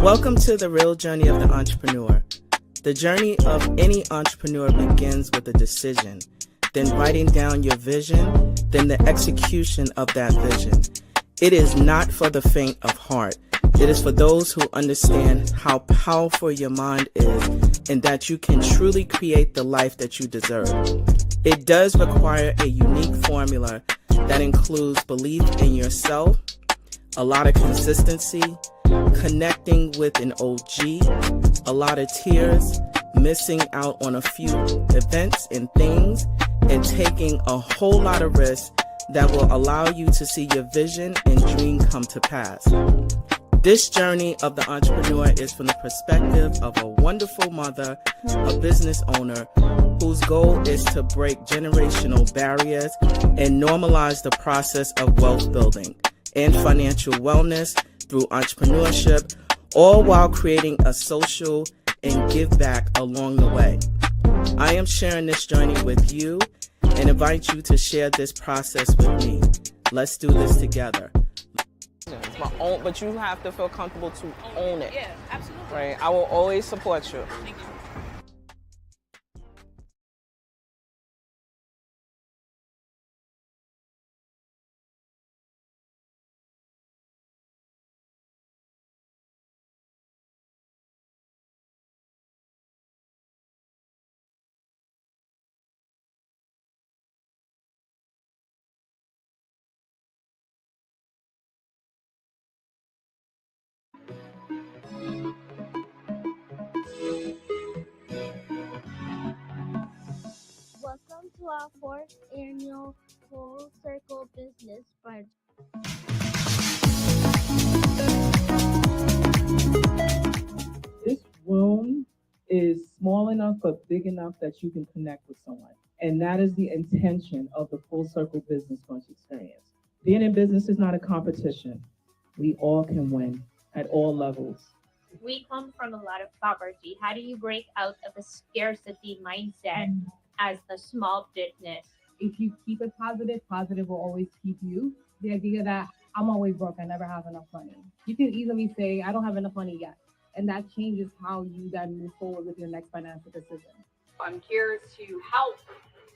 Welcome to the real journey of the entrepreneur. The journey of any entrepreneur begins with a decision, then writing down your vision, then the execution of that vision. It is not for the faint of heart. It is for those who understand how powerful your mind is and that you can truly create the life that you deserve. It does require a unique formula that includes belief in yourself, a lot of consistency, connecting with an OG, a lot of tears, missing out on a few events and things, and taking a whole lot of risks that will allow you to see your vision and dream come to pass. This journey of the entrepreneur is from the perspective of a wonderful mother, a business owner, whose goal is to break generational barriers and normalize the process of wealth building and financial wellness through entrepreneurship, all while creating a social and give back along the way. I am sharing this journey with you and invite you to share this process with me. Let's do this together. It's my own, but you have to feel comfortable to own it. Yeah, absolutely. Right? I will always support you. Thank you. Welcome to our fourth annual Full Circle Business Project. This room is small enough but big enough that you can connect with someone. And that is the intention of the Full Circle Business Brunch experience. Being in business is not a competition. We all can win at all levels. We come from a lot of poverty. How do you break out of a scarcity mindset as a small business? If you keep it positive, positive will always keep you. The idea that I'm always broke, I never have enough money. You can easily say, I don't have enough money yet. And that changes how you then move forward with your next financial decision. I'm here to help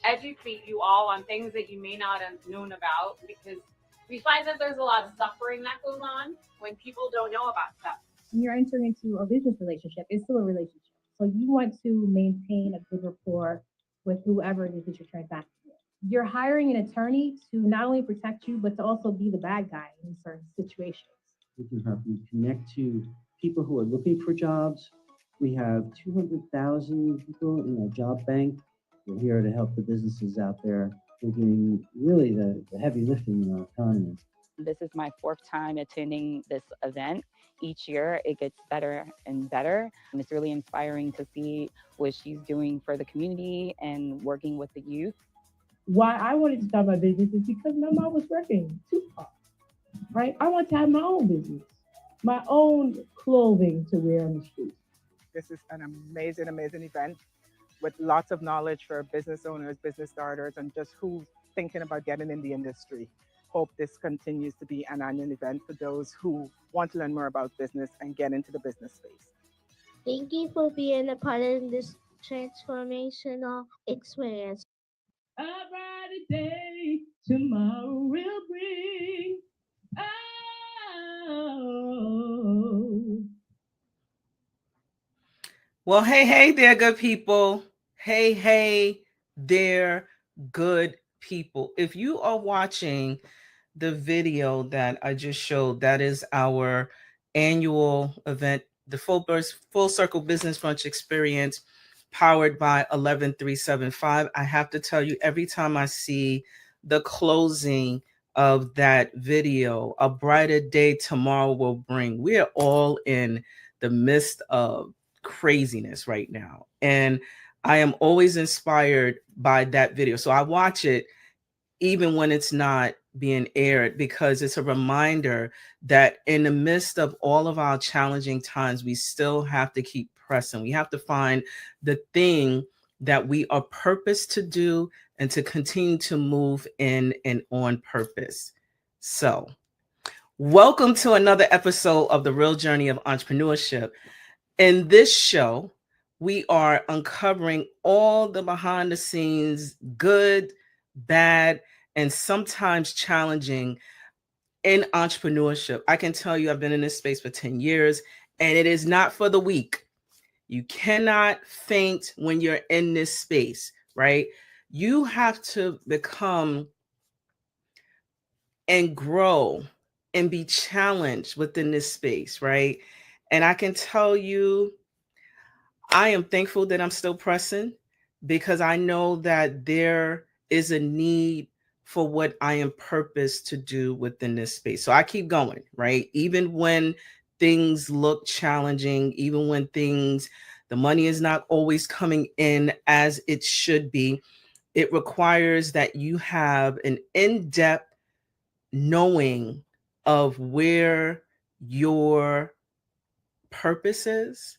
educate you all on things that you may not have known about, because we find that there's a lot of suffering that goes on when people don't know about stuff. When you're entering into a business relationship, it's still a relationship. So you want to maintain a good rapport with whoever it is that you're transacting with. You're hiring an attorney to not only protect you, but to also be the bad guy in certain situations. We can help you connect to people who are looking for jobs. We have 200,000 people in our job bank. We're here to help the businesses out there. We're doing really the heavy lifting in our economy. This is my fourth time attending this event. Each year it gets better and better. And it's really inspiring to see what she's doing for the community and working with the youth. Why I wanted to start my business is because my mom was working too hard, right? I want to have my own business, my own clothing to wear on the street. This is an amazing, amazing event with lots of knowledge for business owners, business starters, and just who's thinking about getting in the industry. Hope this continues to be an annual event for those who want to learn more about business and get into the business space. Thank you for being a part of this transformational experience. A brighter day tomorrow will bring. Oh. Well, hey there, good people. Hey there, good people. If you are watching the video that I just showed, that is our annual event, the Full Circle Business Brunch experience, powered by 11375. I have to tell you, every time I see the closing of that video, a brighter day tomorrow will bring. We are all in the midst of craziness right now, and I am always inspired by that video. So I watch it even when it's not being aired, because it's a reminder that in the midst of all of our challenging times, we still have to keep pressing. We have to find the thing that we are purposed to do and to continue to move in and on purpose. So Welcome to another episode of The Real Journey of Entrepreneurship. In this show, we are uncovering all the behind the scenes, good, bad, and sometimes challenging in entrepreneurship. I can tell you, I've been in this space for 10 years, and it is not for the weak. You cannot faint when you're in this space, right? You have to become and grow and be challenged within this space, right? And I can tell you, I am thankful that I'm still pressing because I know that there is a need for what I am purposed to do within this space. So I keep going, right? Even when things look challenging, even when the money is not always coming in as it should be, it requires that you have an in depth knowing of where your purpose is.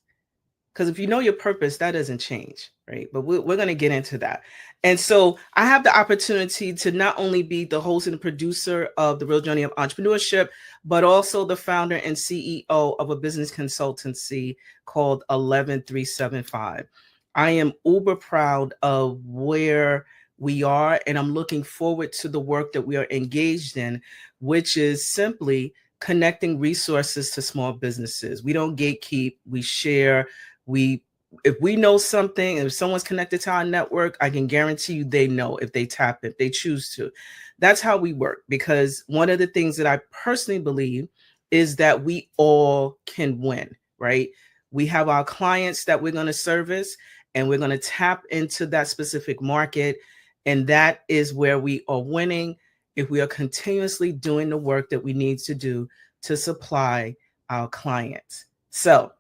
Because if you know your purpose, that doesn't change, right? But we're going to get into that. And so I have the opportunity to not only be the host and producer of The Real Journey of Entrepreneurship, but also the founder and CEO of a business consultancy called 11375. I am uber proud of where we are, and I'm looking forward to the work that we are engaged in, which is simply connecting resources to small businesses. We don't gatekeep, we share. If we know something, if someone's connected to our network, I can guarantee you they know if they tap, if they choose to. That's how we work, because one of the things that I personally believe is that we all can win, right? We have our clients that we're going to service, and we're going to tap into that specific market. And that is where we are winning if we are continuously doing the work that we need to do to supply our clients. So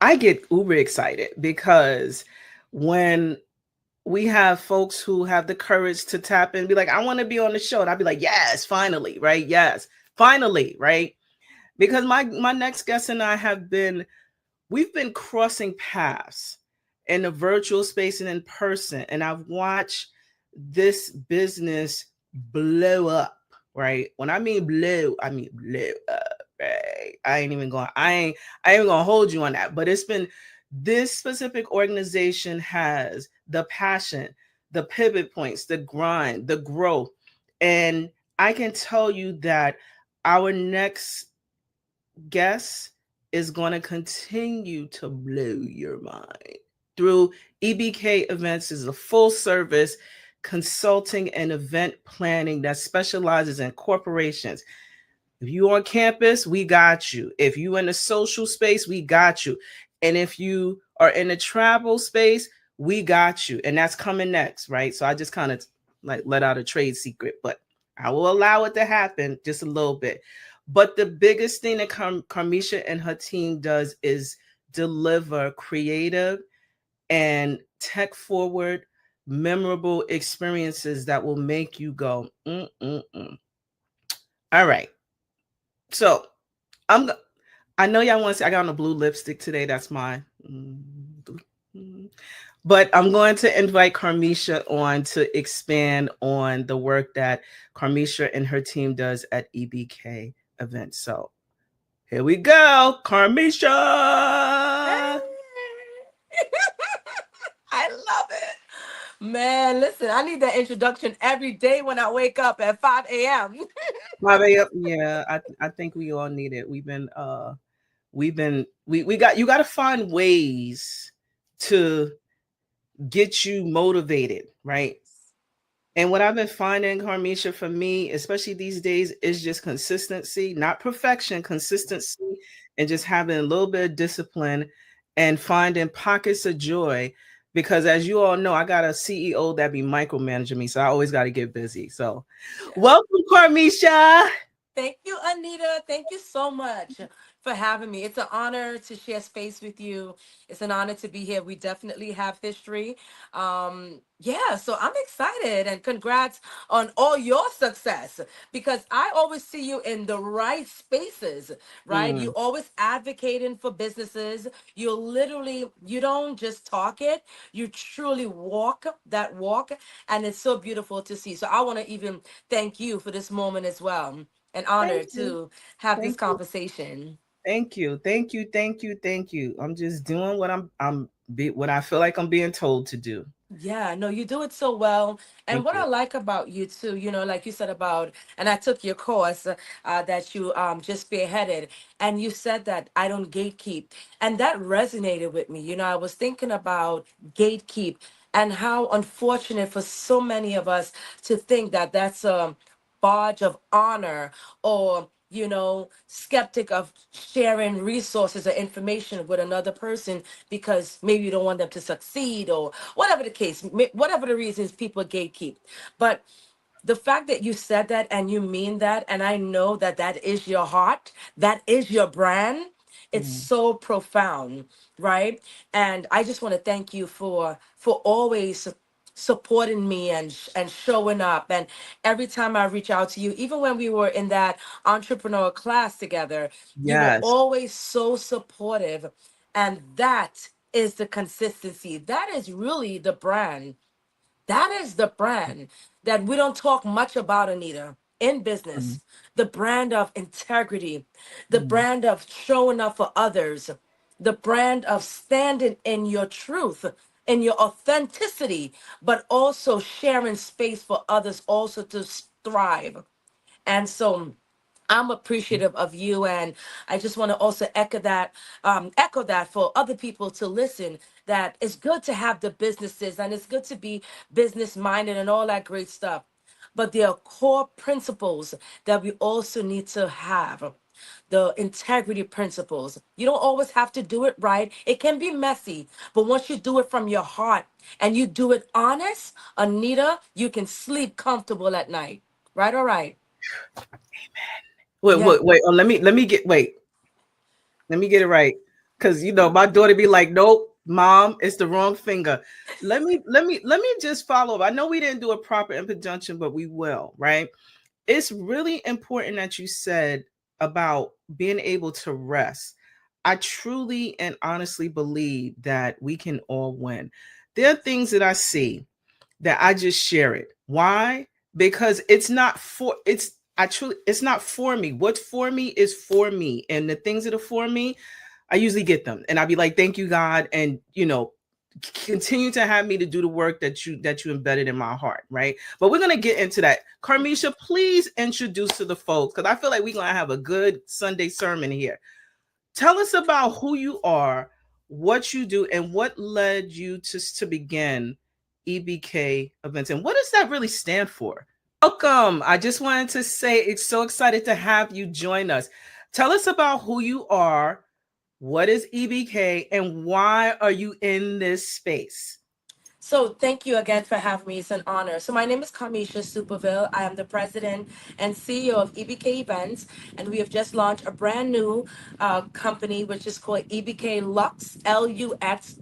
I get uber excited because when we have folks who have the courage to tap in and be like, I want to be on the show. And I'd be like, yes, finally, right? Yes, finally, right? Because my next guest and I we've been crossing paths in the virtual space and in person. And I've watched this business blow up, right? When I mean blow, I mean blow up. Right. I ain't even gonna hold you on that. But it's been, this specific organization has the passion, the pivot points, the grind, the growth. And I can tell you that our next guest is going to continue to blow your mind through EBK Events. Is a full service consulting and event planning that specializes in corporations. If you on campus, we got you. If you in the social space, we got you. And if you are in the travel space, we got you. And that's coming next, right? So I just kind of like let out a trade secret, but I will allow it to happen just a little bit. But the biggest thing that Karmisha and her team does is deliver creative and tech forward, memorable experiences that will make you go, mm-mm-mm. All right. So I know y'all want to see, I got on a blue lipstick today. That's mine. But I'm going to invite Karmisha on to expand on the work that Karmisha and her team does at EBK Events. So here we go, Karmisha. I love it. Man, listen, I need that introduction every day when I wake up at 5 a.m. 5 a.m. Yeah, I think we all need it. We got, you got to find ways to get you motivated, right? And what I've been finding, Karmisha, for me, especially these days, is just consistency, not perfection, consistency, and just having a little bit of discipline and finding pockets of joy. Because as you all know, I got a CEO that be micromanaging me, so I always got to get busy. So welcome, Karmisha. Thank you, Anita. Thank you so much for having me. It's an honor to share space with you. It's an honor to be here. We definitely have history. Yeah, so I'm excited, and congrats on all your success, because I always see you in the right spaces, right? You always advocating for businesses. You don't just talk it, you truly walk that walk, and it's so beautiful to see. So I want to even thank you for this moment as well. an honor Thank you. to have this Thank you. conversation. Thank you. Thank you. Thank you. Thank you. I'm just doing what what I feel like I'm being told to do. Yeah, no, you do it so well. And Thank what you. I like about you too, like you said about, and I took your course that you just spearheaded, and you said that I don't gatekeep, and that resonated with me. I was thinking about gatekeep and how unfortunate for so many of us to think that that's a badge of honor, or skeptic of sharing resources or information with another person because maybe you don't want them to succeed, or whatever the case, whatever the reasons people gatekeep. But the fact that you said that and you mean that, and I know that that is your heart, that is your brand, it's Mm. so profound, right? And I just want to thank you for always supporting me and showing up. And every time I reach out to you, even when we were in that entrepreneur class together, you were Yes. always so supportive. And that is the consistency, that is really the brand, that is the brand that we don't talk much about, Anita, in Mm. business. The brand of integrity, the Mm. brand of showing up for others, the brand of standing in your truth, in your authenticity, but also sharing space for others also to thrive. And so I'm appreciative of you, and I just want to also echo that for other people to listen. That it's good to have the businesses, and it's good to be business minded and all that great stuff. But there are core principles that we also need to have. The integrity principles. You don't always have to do it right. It can be messy, but once you do it from your heart and you do it honest, Anita, you can sleep comfortable at night. Right? All right. Wait, Yeah. wait, wait. Oh, let me get it right. Cause my daughter be like, nope, mom, it's the wrong finger. Let me just follow up. I know we didn't do a proper introduction, but we will, right? It's really important that you said about being able to rest. I truly and honestly believe that we can all win. There are things that I see that I just share it. Why? Because it's not for me. What's for me is for me. And the things that are for me, I usually get them. And I'll be like, thank you, God. And continue to have me to do the work that you embedded in my heart, right? But we're gonna get into that. Karmisha, please introduce to the folks because I feel like we're gonna have a good Sunday sermon here. Tell us about who you are, what you do, and what led you to begin EBK events, and what does that really stand for? Welcome. I just wanted to say it's so excited to have you join us. Tell us about who you are, what is EBK, and why are you in this space? So thank you again for having me. It's an honor. So my name is Karmisha Superville. I am the president and CEO of EBK Events, and we have just launched a brand new company, which is called EBK Lux, Luxe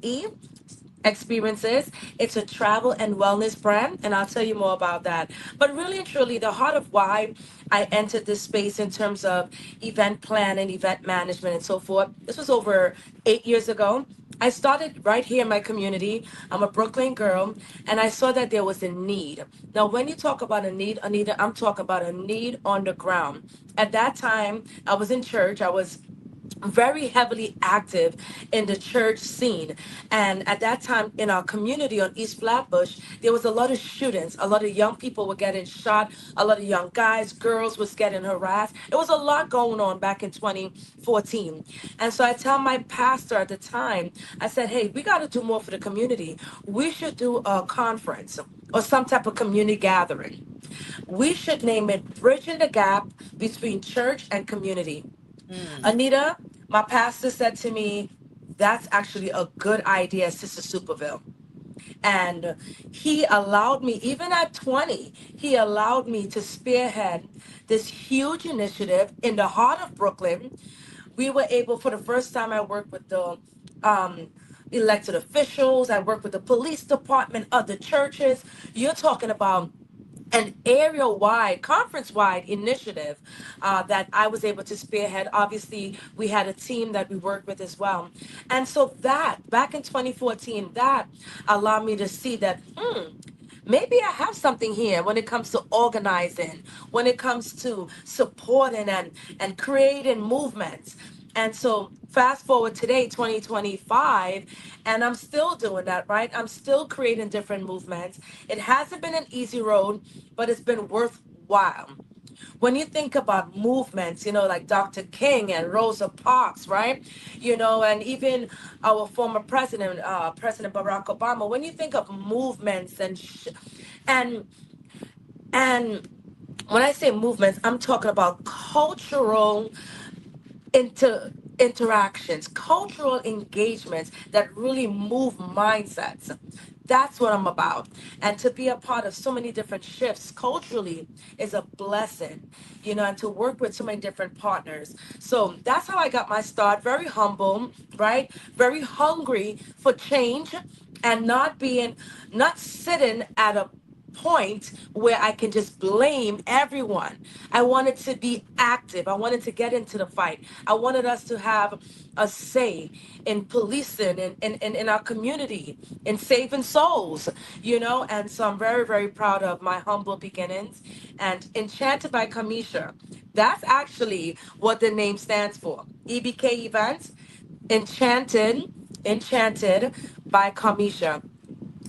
experiences. It's a travel and wellness brand, and I'll tell you more about that. But really and truly, the heart of why I entered this space in terms of event planning, event management, and so forth. This was over 8 years ago. I started right here in my community. I'm a Brooklyn girl, and I saw that there was a need. Now, when you talk about a need, Anita, I'm talking about a need on the ground. At that time, I was in church. I was very heavily active in the church scene. And at that time in our community on East Flatbush, there was a lot of shootings. A lot of young people were getting shot. A lot of young guys, girls was getting harassed. It was a lot going on back in 2014. And so I tell my pastor at the time, I said, hey, we got to do more for the community. We should do a conference or some type of community gathering. We should name it Bridging the Gap Between Church and Community. Mm. Anita, my pastor said to me, that's actually a good idea, Sister Superville. And he allowed me, even at 20, he allowed me to spearhead this huge initiative in the heart of Brooklyn. We were able, for the first time, I worked with the um, elected officials, I worked with the police department, other churches. You're talking about an area wide, conference wide initiative that I was able to spearhead. Obviously, we had a team that we worked with as well. And so that back in 2014, that allowed me to see that, maybe I have something here when it comes to organizing, when it comes to supporting and creating movements. And so fast forward today, 2025, and I'm still doing that, right? I'm still creating different movements. It hasn't been an easy road, but it's been worthwhile. When you think about movements, like Dr. King and Rosa Parks, right? And even our former president, President Barack Obama, when you think of movements and and when I say movements, I'm talking about cultural interactions, cultural engagements that really move mindsets. That's what I'm about. And to be a part of so many different shifts culturally is a blessing, and to work with so many different partners. So that's how I got my start. Very humble, right? Very hungry for change and not sitting at a point where I can just blame everyone. I wanted to be active. I wanted to get into the fight. I wanted us to have a say in policing, in our community, in saving souls, And so I'm very, very proud of my humble beginnings. And Enchanted by Kamisha, that's actually what the name stands for. EBK Events, Enchanted by Kamisha.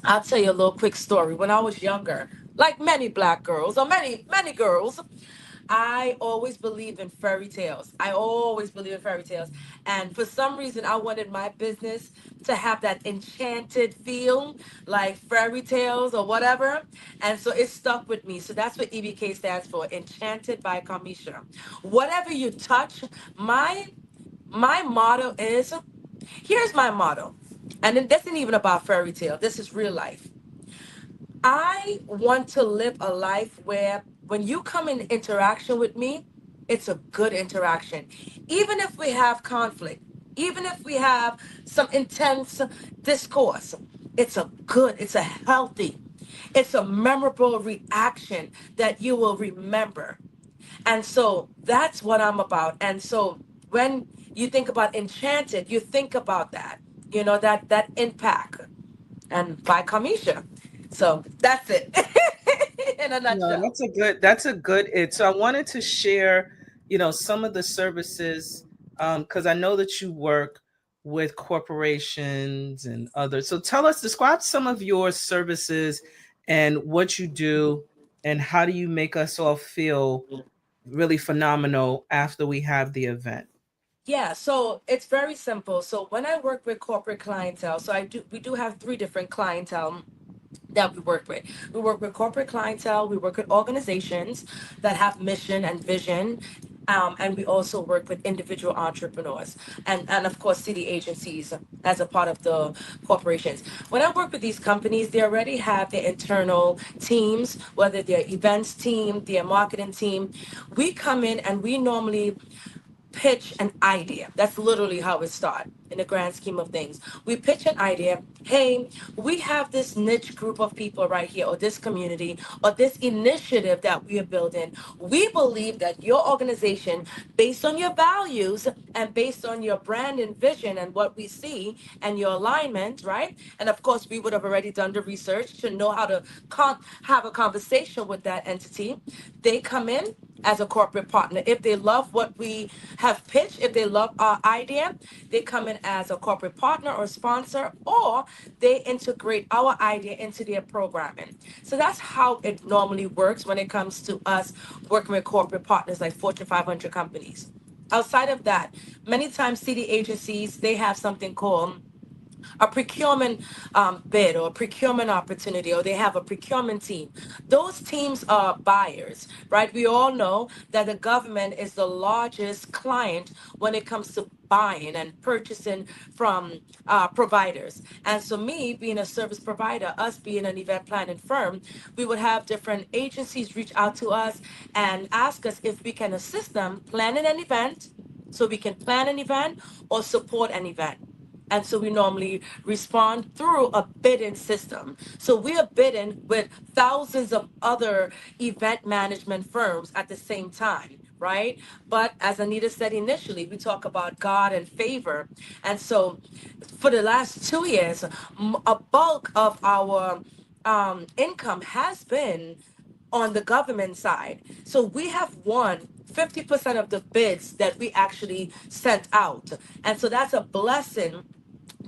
I'll tell you a little quick story. When I was younger, like many black girls, or many girls, I always believed in fairy tales. I always believed in fairy tales. And for some reason, I wanted my business to have that enchanted feel, like fairy tales or whatever. And so it stuck with me. So that's what EBK stands for, Enchanted by Kamisha. Whatever you touch, my motto is, here's my motto. And this isn't even about fairy tale. This is real life. I want to live a life where when you come in interaction with me, it's a good interaction. Even if we have conflict, even if we have some intense discourse, it's a healthy, it's a memorable reaction that you will remember. And so that's what I'm about. And so when you think about Enchanted, you think about that, that impact. And by Kamisha. So that's it in a No, nutshell. that's a good it. So I wanted to share, some of the services, because I know that you work with corporations and others. So describe some of your services and what you do, and how do you make us all feel really phenomenal after we have the event. Yeah, so it's very simple. So when I work with corporate clientele, we do have three different clientele that we work with. We work with corporate clientele, we work with organizations that have mission and vision. And we also work with individual entrepreneurs and of course city agencies as a part of the corporations. When I work with these companies, they already have their internal teams, whether they're events team, their marketing team. We come in and we normally pitch an idea. That's literally how it starts in the grand scheme of things. We pitch an idea. Hey, we have this niche group of people right here, or this community, or this initiative that we are building. We believe that your organization, based on your values and based on your brand and vision and what we see and your alignment, right? And of course, we would have already done the research to know how to have a conversation with that entity. They come in as a corporate partner. If they love what we have pitched, if they love our idea, they come in as a corporate partner or sponsor, or they integrate our idea into their programming. So that's how it normally works when it comes to us working with corporate partners like Fortune 500 companies. Outside of that, many times city agencies, they have something called a procurement bid or a procurement opportunity, or they have a procurement team. Those teams are buyers, right? We all know that the government is the largest client when it comes to buying and purchasing from providers. And so, me being a service provider, us being an event planning firm, we would have different agencies reach out to us and ask us if we can assist them planning an event, so we can plan an event or support an event. And so we normally respond through a bidding system. So we are bidding with thousands of other event management firms at the same time, right? But as Anita said initially, we talk about God and favor. And so for the last 2 years, a bulk of our income has been on the government side. So we have won 50% of the bids that we actually sent out. And so that's a blessing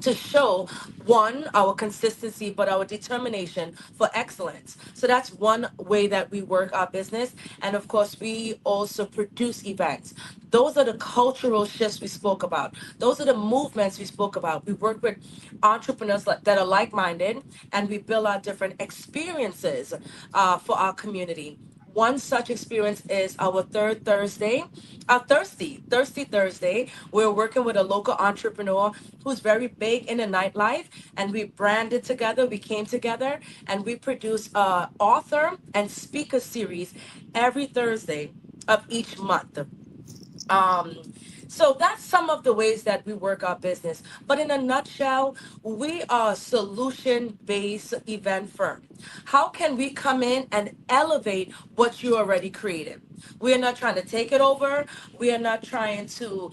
to show one, our consistency, but our determination for excellence. So that's one way that we work our business. And of course, we also produce events. Those are the cultural shifts we spoke about. Those are the movements we spoke about. We work with entrepreneurs that are like-minded, and we build out different experiences for our community. One such experience is our third Thursday, Thirsty Thursday. We're working with a local entrepreneur who's very big in the nightlife, and we branded together. We came together, and we produce a author and speaker series every Thursday of each month. Um, so that's some of the ways that we work our business. But in a nutshell, we are a solution-based event firm. How can we come in and elevate what you already created? We are not trying to take it over. We are not trying to,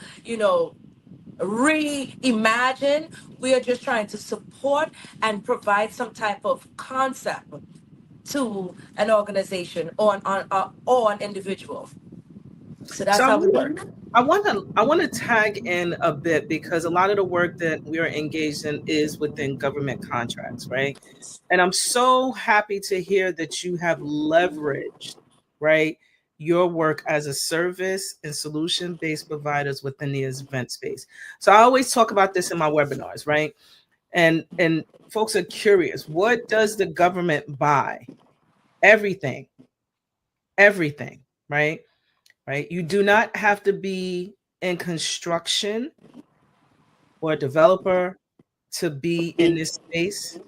reimagine. We are just trying to support and provide some type of concept to an organization or an individual. So that's So how we work. I want to tag in a bit because a lot of the work that we are engaged in is within government contracts, right? And I'm so happy to hear that you have leveraged, right, your work as a service and solution-based providers within the event space. So I always talk about this in my webinars, right? And folks are curious, what does the government buy? Everything, everything, right? Right? You do not have to be in construction or a developer to be in this space,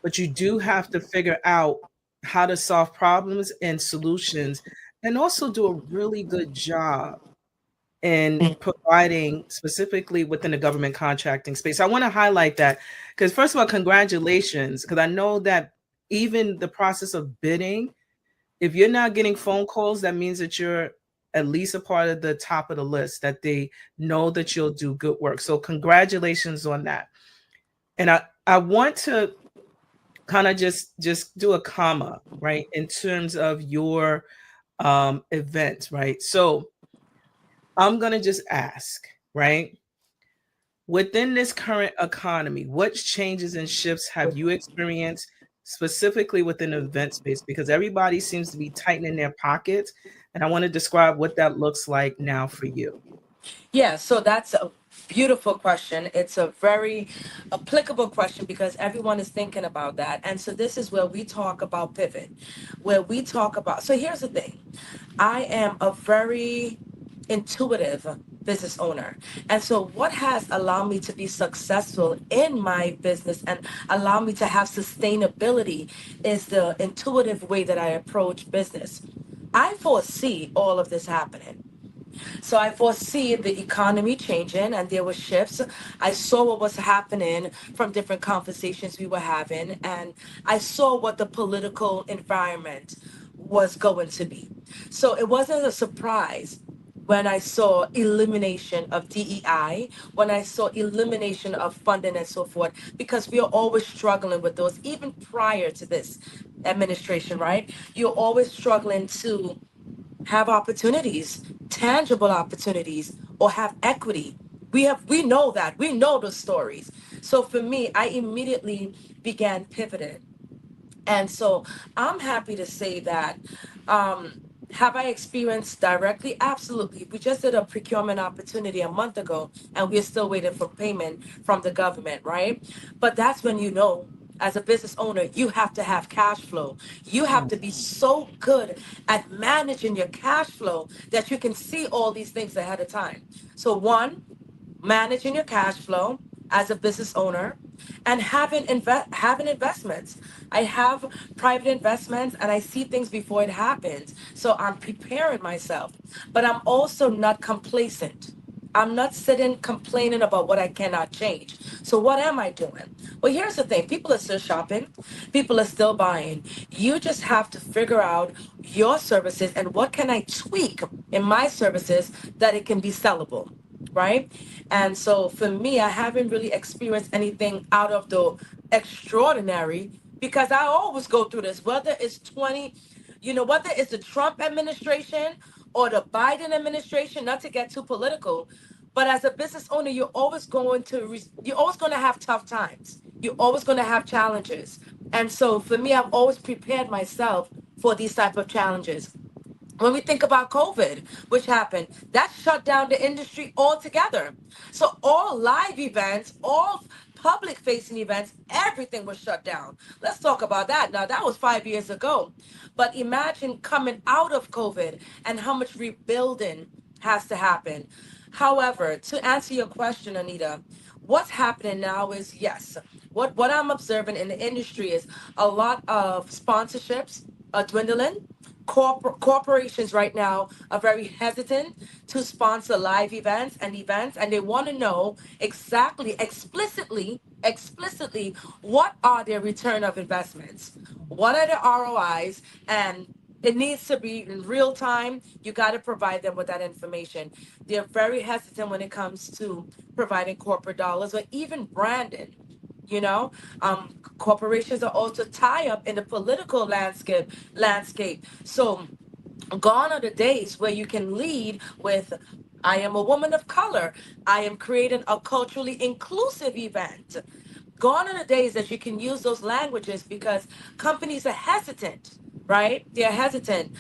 but you do have to figure out how to solve problems and solutions and also do a really good job in providing specifically within the government contracting space. I want to highlight that because first of all, congratulations, because I know that even the process of bidding, if you're not getting phone calls, that means that you're at least a part of the top of the list, that they know that you'll do good work. So congratulations on that. And I want to kind of just do a comma, right, in terms of your event, right? So I'm going to just ask, right? Within this current economy, what changes and shifts have you experienced specifically within the event space? Because everybody seems to be tightening their pockets. And I want to describe what that looks like now for you. Yeah, so that's a beautiful question. It's a very applicable question because everyone is thinking about that. And so this is where we talk about pivot, where we talk about. So here's the thing, I am a very intuitive business owner. And so what has allowed me to be successful in my business and allow me to have sustainability is the intuitive way that I approach business. I foresee all of this happening. So I foresee the economy changing and there were shifts. I saw what was happening from different conversations we were having, and I saw what the political environment was going to be. So it wasn't a surprise when I saw elimination of DEI, when I saw elimination of funding and so forth, because we are always struggling with those, even prior to this administration, right? You're always struggling to have opportunities, tangible opportunities, or have equity. We know those stories. So for me, I immediately began pivoting. And so I'm happy to say that have I experienced directly? Absolutely. We just did a procurement opportunity a month ago, and we're still waiting for payment from the government, right? But that's when you know, as a business owner, you have to have cash flow. You have to be so good at managing your cash flow that you can see all these things ahead of time. So, one, managing your cash flow as a business owner and having investments. I have private investments and I see things before it happens. So I'm preparing myself, but I'm also not complacent. I'm not sitting complaining about what I cannot change. So what am I doing? Well, here's the thing. People are still shopping. People are still buying. You just have to figure out your services and what can I tweak in my services that it can be sellable, right? And so for me, I haven't really experienced anything out of the extraordinary because I always go through this, whether it's whether it's the Trump administration or the Biden administration, not to get too political, but as a business owner, you're always going to have tough times. You're always going to have challenges. And so for me, I've always prepared myself for these type of challenges. When we think about COVID, which happened, that shut down the industry altogether. So all live events, all public facing events, everything was shut down. Let's talk about that. Now, that was 5 years ago. But imagine coming out of COVID and how much rebuilding has to happen. However, to answer your question, Anita, what's happening now is yes, what I'm observing in the industry is a lot of sponsorships are dwindling. Corporations right now are very hesitant to sponsor live events, and they want to know exactly, explicitly, what are their return of investments, what are the ROIs, and it needs to be in real time. You got to provide them with that information. They're very hesitant when it comes to providing corporate dollars or even branding. You know, corporations are also tie up in the political landscape. So gone are the days where you can lead with, I am a woman of color. I am creating a culturally inclusive event. Gone are the days that you can use those languages because companies are hesitant, right? They're hesitant.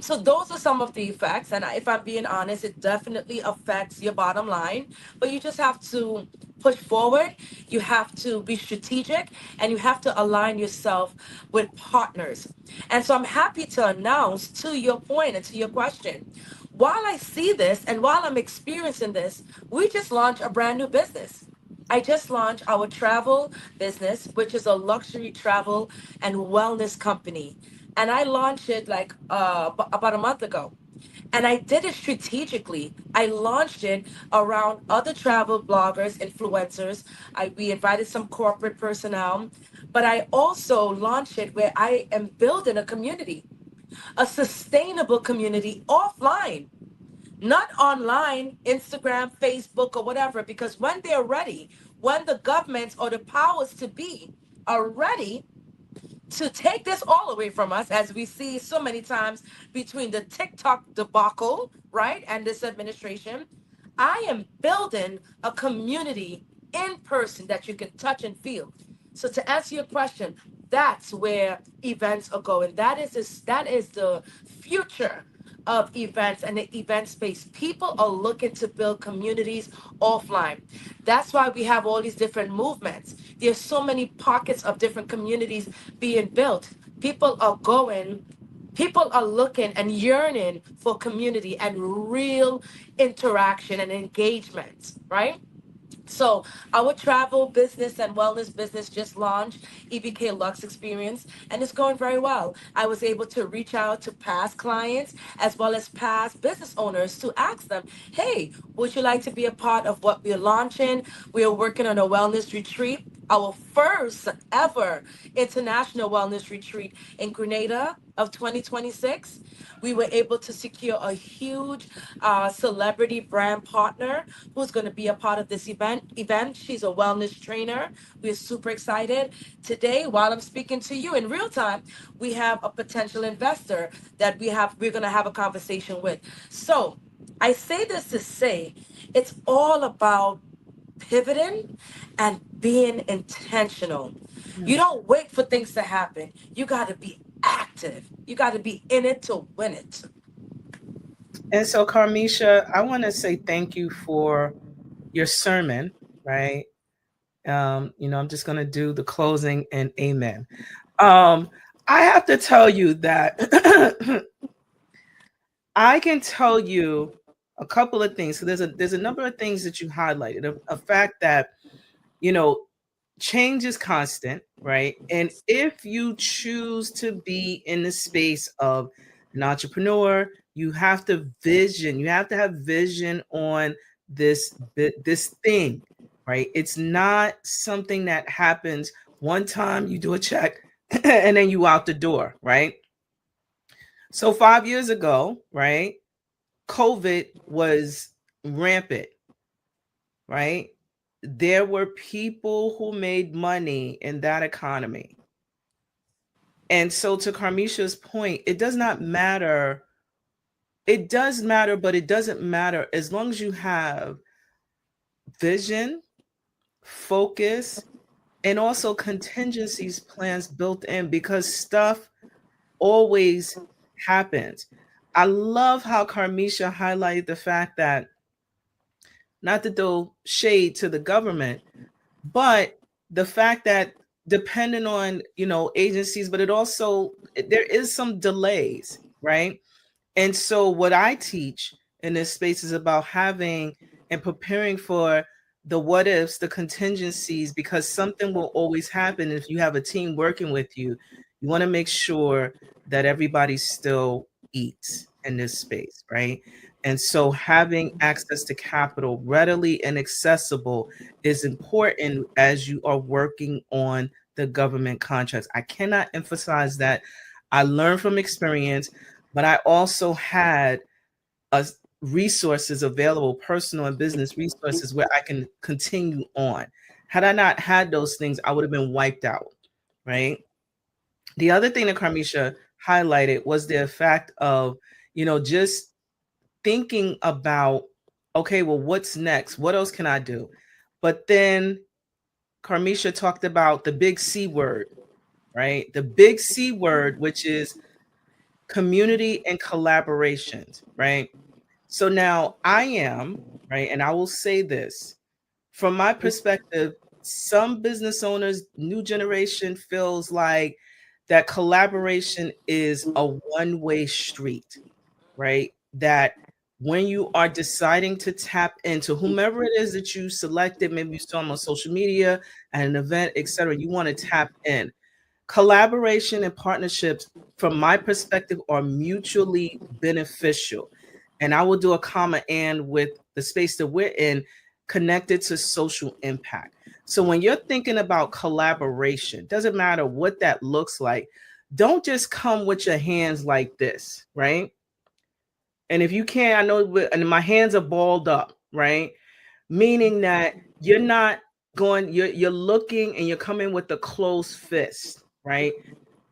So those are some of the effects. And if I'm being honest, it definitely affects your bottom line. But you just have to push forward. You have to be strategic and you have to align yourself with partners. And so I'm happy to announce, to your point and to your question, while I see this and while I'm experiencing this, we just launched a brand new business. I just launched our travel business, which is a luxury travel and wellness company. And I launched it like about a month ago. And I did it strategically. I launched it around other travel bloggers, influencers. We invited some corporate personnel, but I also launched it where I am building a community, a sustainable community offline, not online, Instagram, Facebook, or whatever, because when they're ready, when the governments or the powers to be are ready to take this all away from us, as we see so many times between the TikTok debacle, right, and this administration, I am building a community in person that you can touch and feel. So to answer your question, that's where events are going. That is the future of events and the event space. People are looking to build communities offline. That's why we have all these different movements. There's so many pockets of different communities being built. People are looking and yearning for community and real interaction and engagement, right? So our travel business and wellness business just launched EBK Lux Experience, and it's going very well. I was able to reach out to past clients as well as past business owners to ask them, hey, would you like to be a part of what we're launching? We are working on a wellness retreat, our first ever international wellness retreat in Grenada of 2026. We were able to secure a huge celebrity brand partner who's going to be a part of this event. She's a wellness trainer. We're super excited. Today, while I'm speaking to you in real time, we have a potential investor that we're going to have a conversation with. So I say this to say it's all about pivoting and being intentional. You don't wait for things to happen. You got to be active. You got to be in it to win it. And so, Karmisha, I want to say thank you for your sermon, right? I'm just going to do the closing and amen. I have to tell you that I can tell you a couple of things. So there's a number of things that you highlighted. A fact that, change is constant, right? And if you choose to be in the space of an entrepreneur, you have to have vision on this thing, right? It's not something that happens one time, you do a check and then you out the door, right? So 5 years ago, right, COVID was rampant, right? There were people who made money in that economy. And so to Carmisha's point, it does not matter. It does matter, but it doesn't matter as long as you have vision, focus, and also contingencies plans built in, because stuff always happens. I love how Carmisha highlighted the fact that, not to throw shade to the government, but the fact that depending on, agencies, but it also, there is some delays, right? And so what I teach in this space is about having and preparing for the what ifs, the contingencies, because something will always happen. If you have a team working with you, you want to make sure that everybody still eats in this space, right? And so having access to capital readily and accessible is important as you are working on the government contracts. I cannot emphasize that. I learned from experience, but I also had resources available, personal and business resources, where I can continue on. Had I not had those things, I would have been wiped out, right? The other thing that Karmisha highlighted was the fact of, just thinking about, okay, well, what's next? What else can I do? But then Karmisha talked about the big C word, right? The big C word, which is community and collaborations, right? So now I am, right, and I will say this from my perspective, some business owners, new generation, feels like that collaboration is a one-way street, right? That when you are deciding to tap into whomever it is that you selected, maybe you saw them on social media at an event, etc., you want to tap in. Collaboration and partnerships, from my perspective, are mutually beneficial. And I will do a comma and with the space that we're in, connected to social impact. So when you're thinking about collaboration, doesn't matter what that looks like, don't just come with your hands like this, right? And if you can, I know, and my hands are balled up, right? Meaning that you're not going, you're looking and you're coming with a closed fist, right?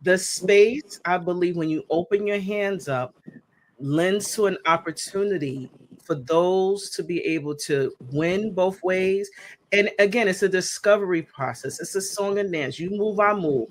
The space, I believe, when you open your hands up, lends to an opportunity for those to be able to win both ways. And again, it's a discovery process. It's a song and dance. You move, I move,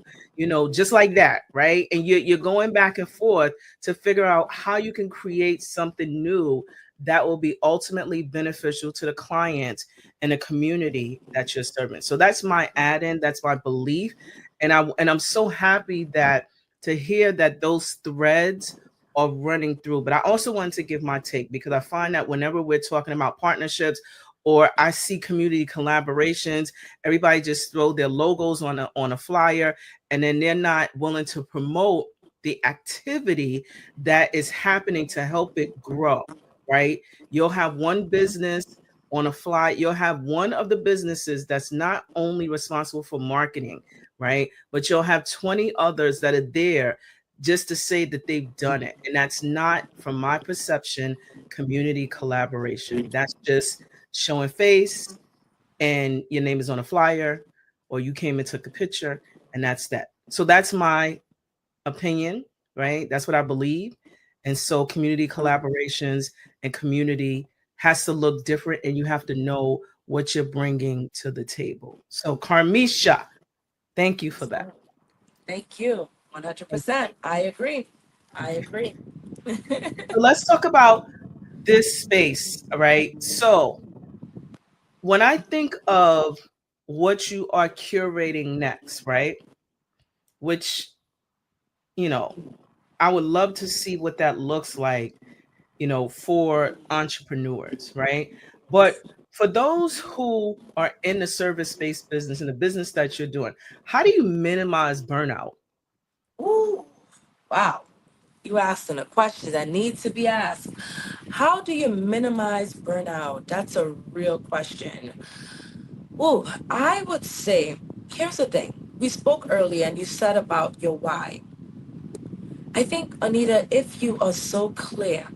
just like that, right? And you're going back and forth to figure out how you can create something new that will be ultimately beneficial to the clients and the community that you're serving. So that's my add-in, that's my belief. And I'm so happy that to hear that those threads are running through. But I also wanted to give my take, because I find that whenever we're talking about partnerships or I see community collaborations, everybody just throw their logos on a flyer, and then they're not willing to promote the activity that is happening to help it grow, right? You'll have one business on a flyer, you'll have one of the businesses that's not only responsible for marketing, right? But you'll have 20 others that are there just to say that they've done it. And that's not, from my perception, community collaboration. That's just showing face and your name is on a flyer, or you came and took a picture, and that's that. So that's my opinion, right? That's what I believe. And so community collaborations and community has to look different, and you have to know what you're bringing to the table. So Karmisha, thank you for that. Thank you. 100%. I agree. So let's talk about this space, all right? So when I think of what you are curating next, right? Which, I would love to see what that looks like, for entrepreneurs, right? But for those who are in the service-based business, in the business that you're doing, how do you minimize burnout? Ooh, wow. You asking a question that needs to be asked. How do you minimize burnout? That's a real question. Ooh, I would say, here's the thing. We spoke earlier and you said about your why. I think, Anita, if you are so clear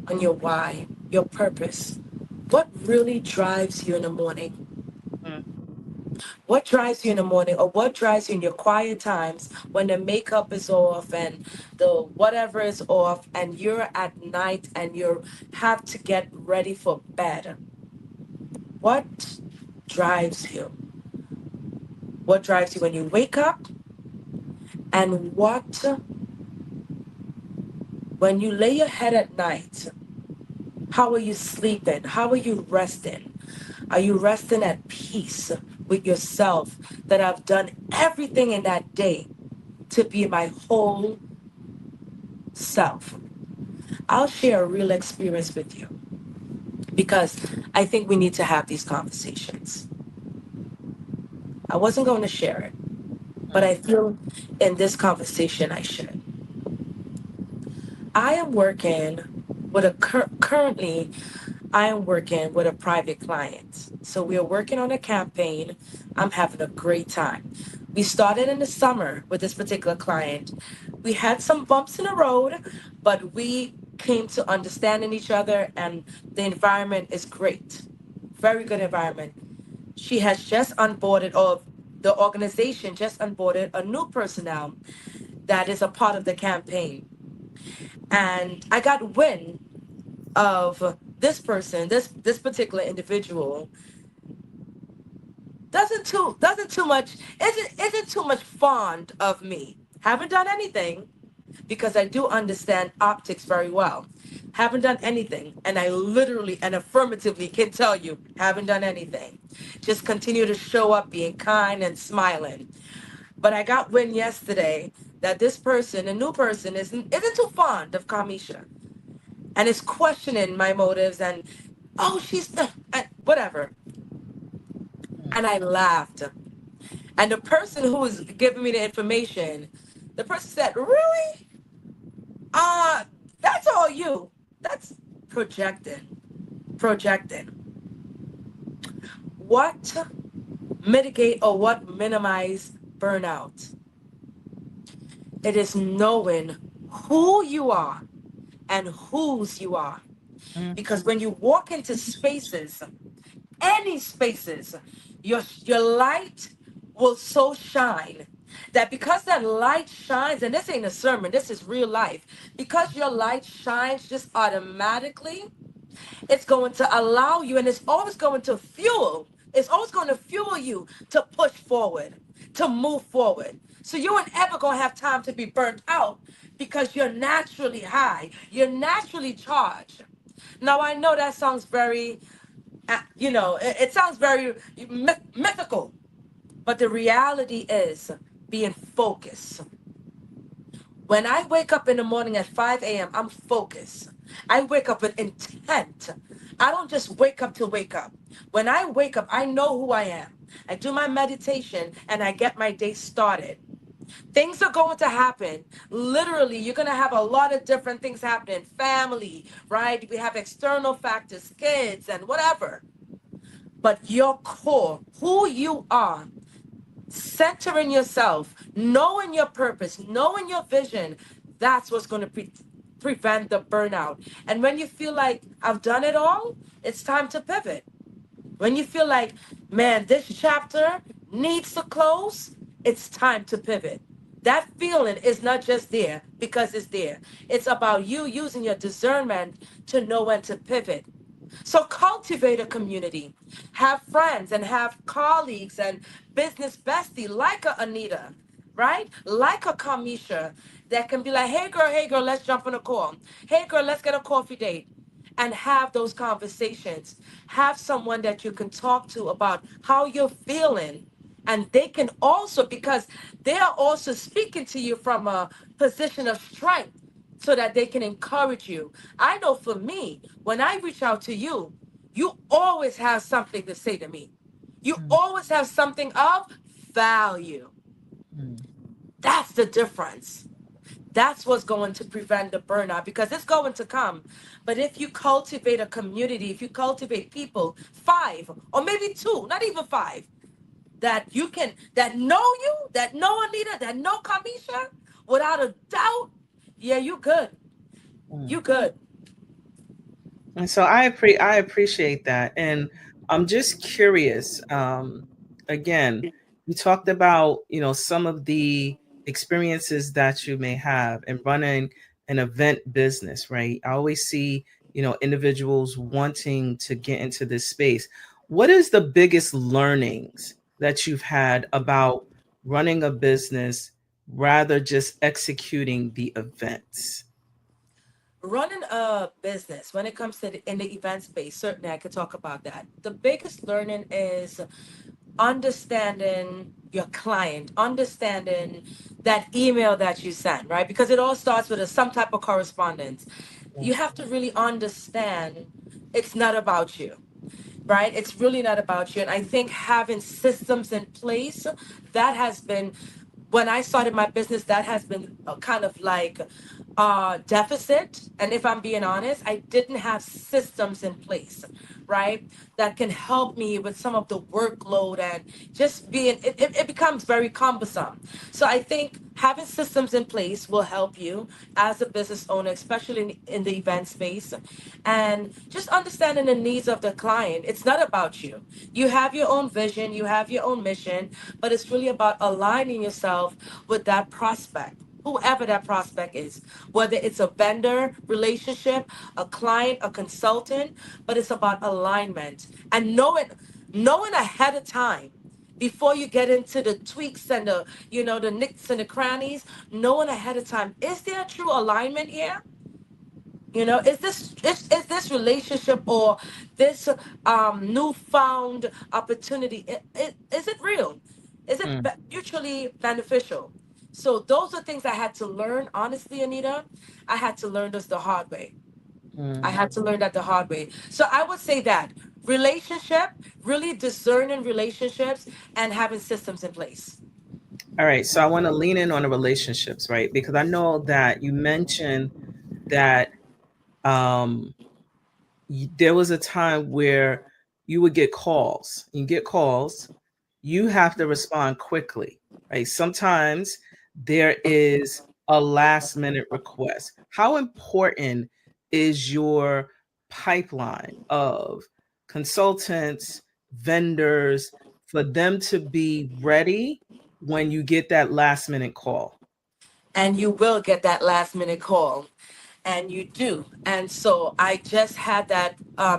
on your why, your purpose, what really drives you in the morning? What drives you in the morning, or what drives you in your quiet times when the makeup is off and the whatever is off, and you're at night and you have to get ready for bed? What drives you? What drives you when you wake up? And what when you lay your head at night? How are you sleeping? How are you resting? Are you resting at peace with yourself that I've done everything in that day to be my whole self? I'll share a real experience with you because I think we need to have these conversations. I wasn't going to share it, but I feel in this conversation I should. I am working with currently I am working with a private client. So we are working on a campaign. I'm having a great time. We started in the summer with this particular client. We had some bumps in the road, but we came to understanding each other, and the environment is great. Very good environment. She has just onboarded, or the organization just onboarded a new personnel that is a part of the campaign. And I got wind of this person, this particular individual doesn't too much isn't too much fond of me. Haven't done anything because I do understand optics very well. Haven't done anything, and I literally and affirmatively can tell you haven't done anything. Just continue to show up being kind and smiling. But I got wind yesterday that this person, a new person, isn't too fond of Karmisha and is questioning my motives and oh she's whatever. And I laughed. And the person who was giving me the information, the person said, really? That's all you. That's projecting. What mitigate or what minimize burnout? It is knowing who you are and whose you are. Because when you walk into spaces, any spaces, your light will so shine that because that light shines, and this ain't a sermon, this is real life, because your light shines just automatically, it's going to allow you, and it's always going to fuel you to push forward, to move forward. So you ain't ever going to have time to be burnt out because you're naturally high, you're naturally charged. Now I know that sounds very it sounds very mythical, but the reality is being focused. When I wake up in the morning at 5 a.m., I'm focused. I wake up with intent. I don't just wake up to wake up. When I wake up, I know who I am. I do my meditation and I get my day started. Things are going to happen. Literally, you're going to have a lot of different things happening. Family, right? We have external factors, kids, and whatever. But your core, who you are, centering yourself, knowing your purpose, knowing your vision, that's what's going to prevent the burnout. And when you feel like I've done it all, it's time to pivot. When you feel like, man, this chapter needs to close, it's time to pivot. That feeling is not just there because it's there. It's about you using your discernment to know when to pivot. So cultivate a community, have friends and have colleagues and business bestie like a Anita, right? Like a Karmisha that can be like, hey girl, let's jump on a call. Hey girl, let's get a coffee date. And have those conversations. Have someone that you can talk to about how you're feeling. And they can also, because they are also speaking to you from a position of strength so that they can encourage you. I know for me, when I reach out to you, you always have something to say to me. You always have something of value. That's the difference. That's what's going to prevent the burnout because it's going to come. But if you cultivate a community, if you cultivate people, 5 or maybe 2, not even 5, that know you, that know Anita, that know Karmisha, without a doubt, yeah, you good. You good. And so I appreciate that. And I'm just curious, again, you talked about, some of the experiences that you may have in running an event business, right? I always see, individuals wanting to get into this space. What is the biggest learnings that you've had about running a business rather just executing the events? Running a business when it comes to in the event space, certainly I could talk about that. The biggest learning is understanding your client, understanding that email that you send, right? Because it all starts with some type of correspondence. You have to really understand it's not about you, right? It's really not about you. And I think having systems in place, that has been, when I started my business, that has been kind of like deficit. And if I'm being honest, I didn't have systems in place, right? That can help me with some of the workload and just being, it becomes very cumbersome. So I think having systems in place will help you as a business owner, especially in the event space, and just understanding the needs of the client. It's not about you. You have your own vision, you have your own mission, but it's really about aligning yourself with that prospect, whoever that prospect is, whether it's a vendor relationship, a client, a consultant, but it's about alignment and knowing ahead of time before you get into the tweaks and the nicks and the crannies, knowing ahead of time, is there true alignment here? Is this relationship or this newfound opportunity, is it real? Is it Mm, mutually beneficial? So those are things I had to learn. Honestly, Anita, I had to learn this the hard way. I mm. had to learn that the hard way. So I would say that relationship, really discerning relationships and having systems in place. All right, so I want to lean in on the relationships, right? Because I know that you mentioned that um, there was a time where you would get calls. You get calls, you have to respond quickly, right? Sometimes there is a last minute request. How important is your pipeline of consultants, vendors, for them to be ready when you get that last minute call? And you will get that last minute call, and you do. And so I just had that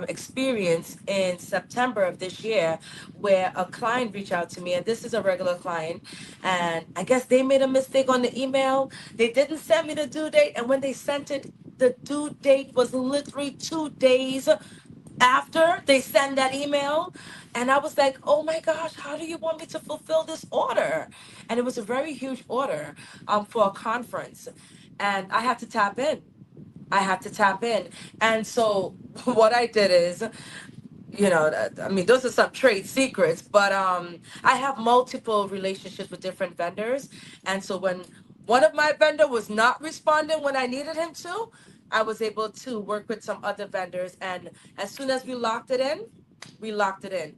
experience in September of this year where a client reached out to me, and this is a regular client, and I guess they made a mistake on the email. They didn't send me the due date, and when they sent it, the due date was literally 2 days after they send that email. And I was like, oh my gosh, how do you want me to fulfill this order? And it was a very huge order for a conference, and I had to tap in. I have to tap in. And so what I did is, I mean, those are some trade secrets, but I have multiple relationships with different vendors. And so when one of my vendor was not responding when I needed him to, I was able to work with some other vendors. And as soon as we locked it in, we locked it in.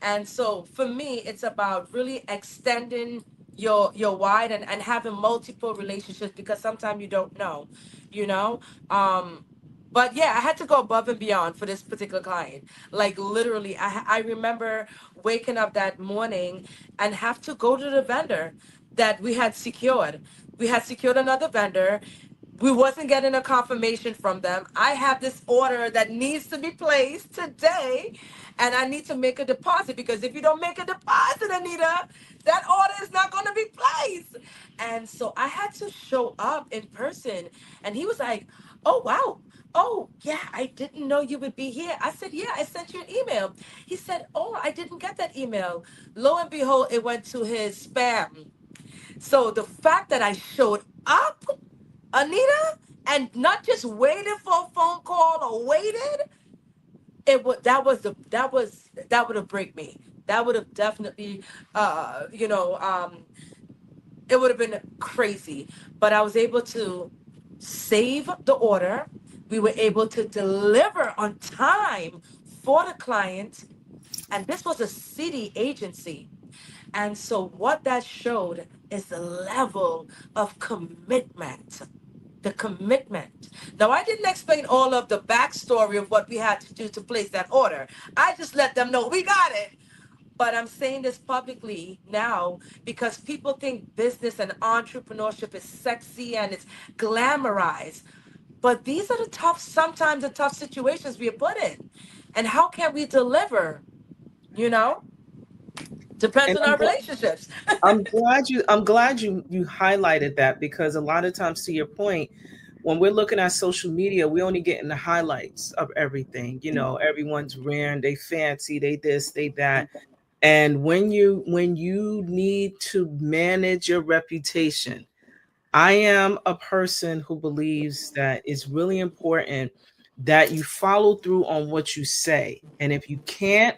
And so for me, it's about really extending your wide and having multiple relationships, because sometimes you don't know, you know. But yeah, I had to go above and beyond for this particular client. Like literally, I remember waking up that morning and have to go to the vendor that we had secured. We had secured another vendor. We wasn't getting a confirmation from them. I have this order that needs to be placed today, and I need to make a deposit, because if you don't make a deposit, Anita, that order is not going to be placed. And so I had to show up in person, and he was like, oh wow, oh yeah, I didn't know you would be here. I said, yeah, I sent you an email. He said, oh, I didn't get that email. Lo and behold, it went to his spam. So the fact that I showed up, Anita, and not just waited for a phone call or waited, that would have break me. That would have definitely, it would have been crazy. But I was able to save the order. We were able to deliver on time for the client, and this was a city agency. And so what that showed is the level of commitment. The commitment. Now, I didn't explain all of the backstory of what we had to do to place that order. I just let them know we got it. But I'm saying this publicly now because people think business and entrepreneurship is sexy and it's glamorized. But these are the tough, sometimes the tough situations we are put in. And how can we deliver? You know, depends And on our relationships. I'm glad you highlighted that, because a lot of times, to your point, when we're looking at social media, we only get in the highlights of everything. Everyone's rare, they fancy, they this, they that. And when you need to manage your reputation, I am a person who believes that it's really important that you follow through on what you say. And if you can't,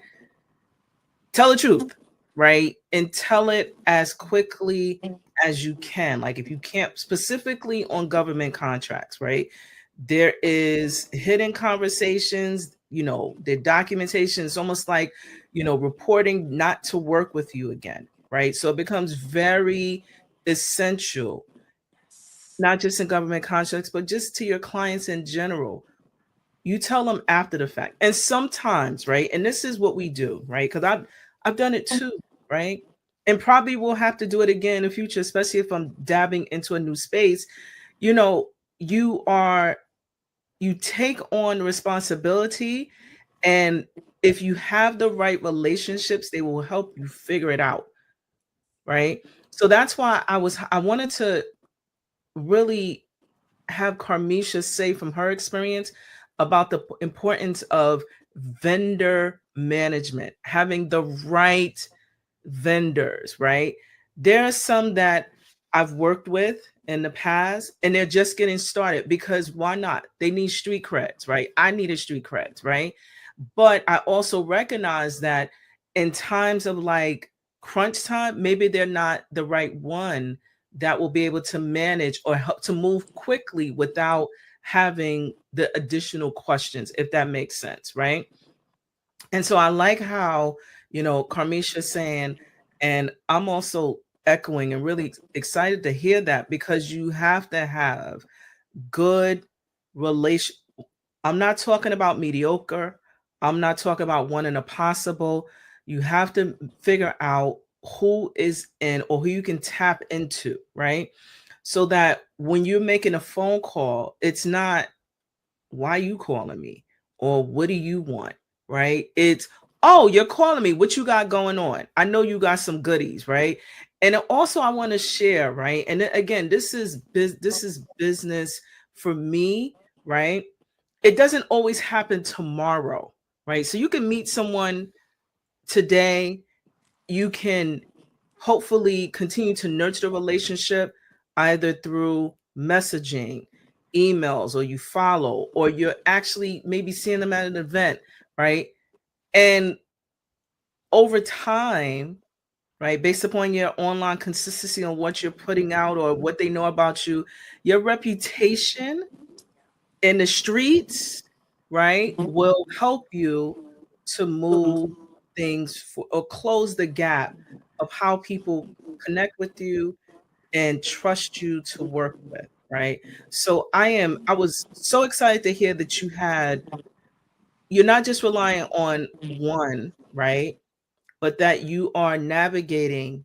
tell the truth, right? And tell it as quickly as you can. Like, if you can't, specifically on government contracts, right? There is hidden conversations, the documentation is almost like, reporting not to work with you again, right? So it becomes very essential, not just in government contracts, but just to your clients in general. You tell them after the fact. And sometimes, right? And this is what we do, right? Because I've done it too, right? And probably will have to do it again in the future, especially if I'm dabbing into a new space. You know, you are you take on responsibility, and if you have the right relationships, they will help you figure it out, right? So that's why I wanted to really have Karmisha say from her experience about the importance of vendor management, having the right vendors, right? There are some that I've worked with in the past, and they're just getting started, because why not? They need street creds, right? I needed street creds, right? But I also recognize that in times of like crunch time, maybe they're not the right one that will be able to manage or help to move quickly without having the additional questions, if that makes sense, right? And so I like how, Karmisha saying, and I'm also echoing and really excited to hear that, because you have to have good relation. I'm not talking about mediocre. I'm not talking about one in a possible. You have to figure out who is in, or who you can tap into, right? So that when you're making a phone call, it's not, why you calling me, or what do you want, right? It's, oh, you're calling me, what you got going on? I know you got some goodies, right? And also I want to share, right? And again, this is business for me, right? It doesn't always happen tomorrow, right? So you can meet someone today, you can hopefully continue to nurture the relationship either through messaging, emails, or you follow, or you're actually maybe seeing them at an event, right? And over time, right, based upon your online consistency on what you're putting out or what they know about you, your reputation in the streets, right, will help you to move things or close the gap of how people connect with you and trust you to work with, right? So I was so excited to hear that you're not just relying on one, right? But that you are navigating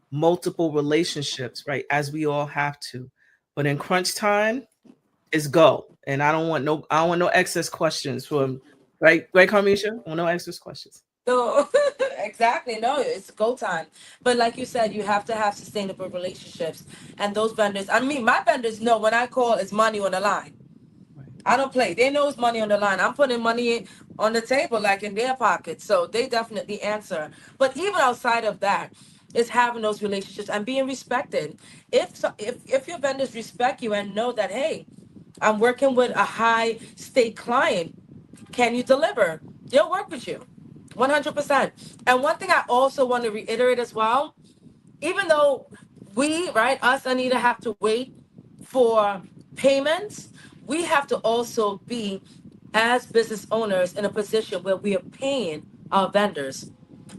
multiple relationships, right? As we all have to. But in crunch time, is go. And I don't want no excess questions from, right, Karmisha? I want no excess questions. So exactly, no, it's go time. But like you said, you have to have sustainable relationships, and those vendors. I mean, my vendors know when I call, it's money on the line. Right. I don't play. They know it's money on the line. I'm putting money on the table, like in their pockets. So they definitely answer. But even outside of that, is having those relationships and being respected. If your vendors respect you and know that, hey, I'm working with a high stake client, can you deliver? They'll work with you, 100%. And one thing I also want to reiterate as well, even though we, right, us, Anita, have to wait for payments, we have to also be, as business owners, in a position where we are paying our vendors,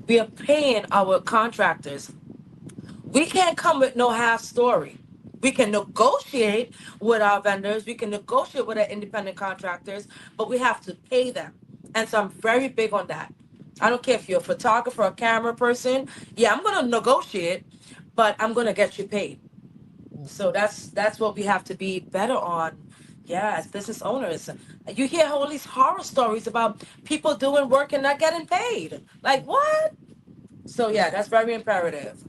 we are paying our contractors. We can't come with no half story. We can negotiate with our vendors, we can negotiate with our independent contractors, but we have to pay them. And so I'm very big on that. I don't care if you're a photographer, a camera person. Yeah, I'm gonna negotiate, but I'm gonna get you paid. So that's what we have to be better on. Yeah, as business owners, you hear all these horror stories about people doing work and not getting paid. Like what? So yeah, that's very imperative.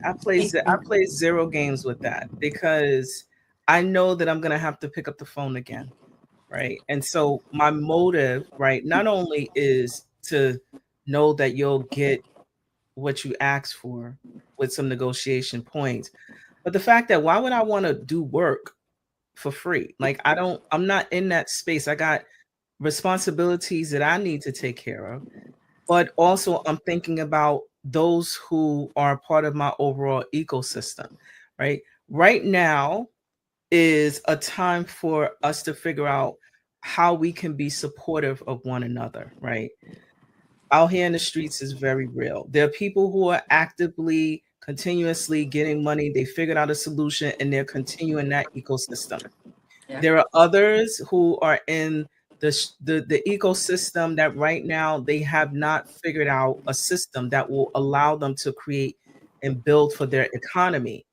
I play zero games with that because I know that I'm gonna have to pick up the phone again, right? And so my motive, right, not only is to know that you'll get what you ask for with some negotiation points, but the fact that why would I want to do work for free? Like I'm not in that space. I got responsibilities that I need to take care of, but also I'm thinking about those who are part of my overall ecosystem, right? Right now is a time for us to figure out how we can be supportive of one another, right? Out here in the streets is very real. There are people who are actively, continuously getting money. They figured out a solution and they're continuing that ecosystem. Yeah. There are others who are in the ecosystem that right now they have not figured out a system that will allow them to create and build for their economy.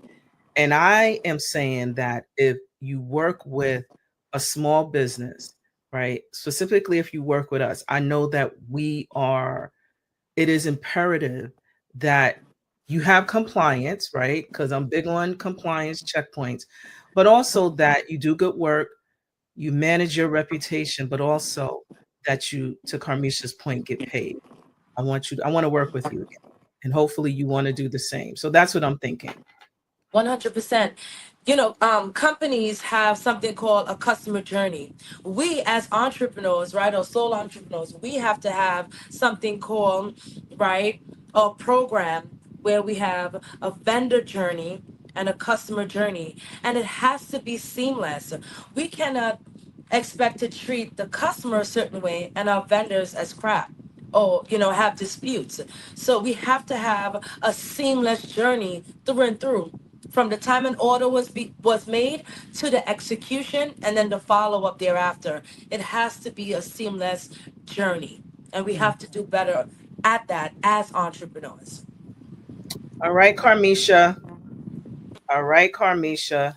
And I am saying that if you work with a small business, right, specifically if you work with us, I know that it is imperative that you have compliance, right? Because I'm big on compliance checkpoints, but also that you do good work, you manage your reputation, but also that you, to Karmisha's point, get paid. I want to work with you again. And hopefully you want to do the same. So that's what I'm thinking. 100%. Companies have something called a customer journey. We as entrepreneurs, right, or sole entrepreneurs, we have to have something called, right, a program where we have a vendor journey and a customer journey. And it has to be seamless. We cannot expect to treat the customer a certain way and our vendors as crap or have disputes. So we have to have a seamless journey through and through, from the time an order was made to the execution and then the follow-up thereafter. It has to be a seamless journey, and we have to do better at that as entrepreneurs. All right, Karmisha. All right, Karmisha.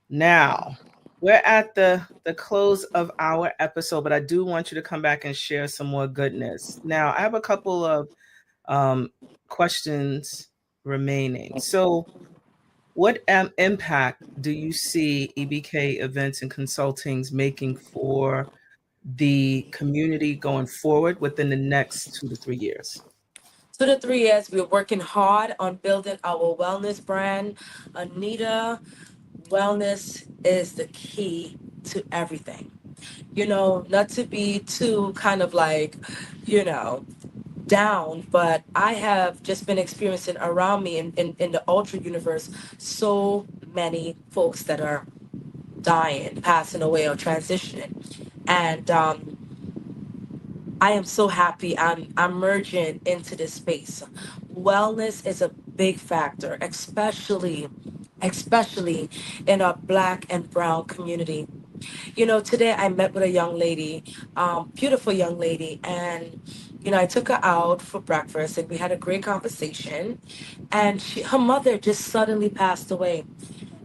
Now, we're at the close of our episode, but I do want you to come back and share some more goodness. Now, I have a couple of questions remaining. So, what impact do you see EBK events and consultings making for the community going forward within the next 2 to 3 years? 2 to 3 years, we're working hard on building our wellness brand. Anita, wellness is the key to everything. Not to be too kind of like, you know, down, but I have just been experiencing around me in the ultra universe so many folks that are dying, passing away, or transitioning. And I am so happy I'm merging into this space. Wellness is a big factor, especially in our black and brown community. Today I met with a young lady, beautiful young lady, and I took her out for breakfast and we had a great conversation. And her mother just suddenly passed away.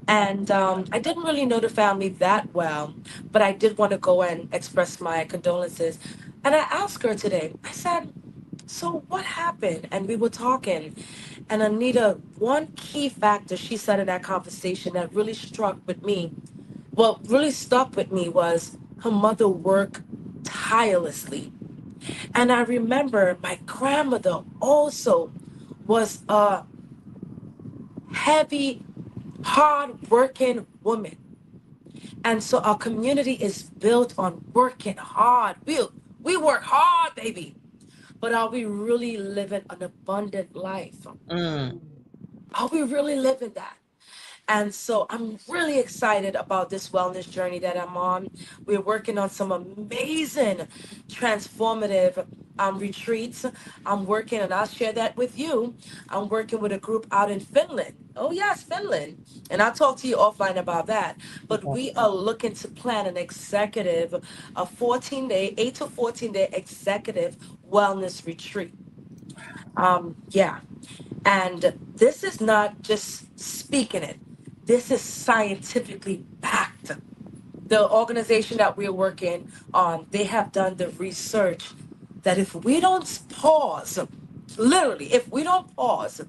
And I didn't really know the family that well, but I did want to go and express my condolences. And I asked her today, I said, so what happened? And we were talking. And Anita, one key factor she said in that conversation that really struck with me, what really stuck with me, was her mother worked tirelessly. And I remember my grandmother also was a heavy, hard-working woman. And so our community is built on working hard. We work hard, baby. But are we really living an abundant life? Mm. Are we really living that? And so I'm really excited about this wellness journey that I'm on. We're working on some amazing, transformative retreats. I'm working, and I'll share that with you. I'm working with a group out in Finland. Oh, yes, Finland. And I'll talk to you offline about that. But we are looking to plan an executive, a 14-day, 8 to 14-day executive wellness retreat. Yeah. And this is not just speaking it, this is scientifically backed. The organization that we're working on, they have done the research that if we don't pause, literally, if we don't pause,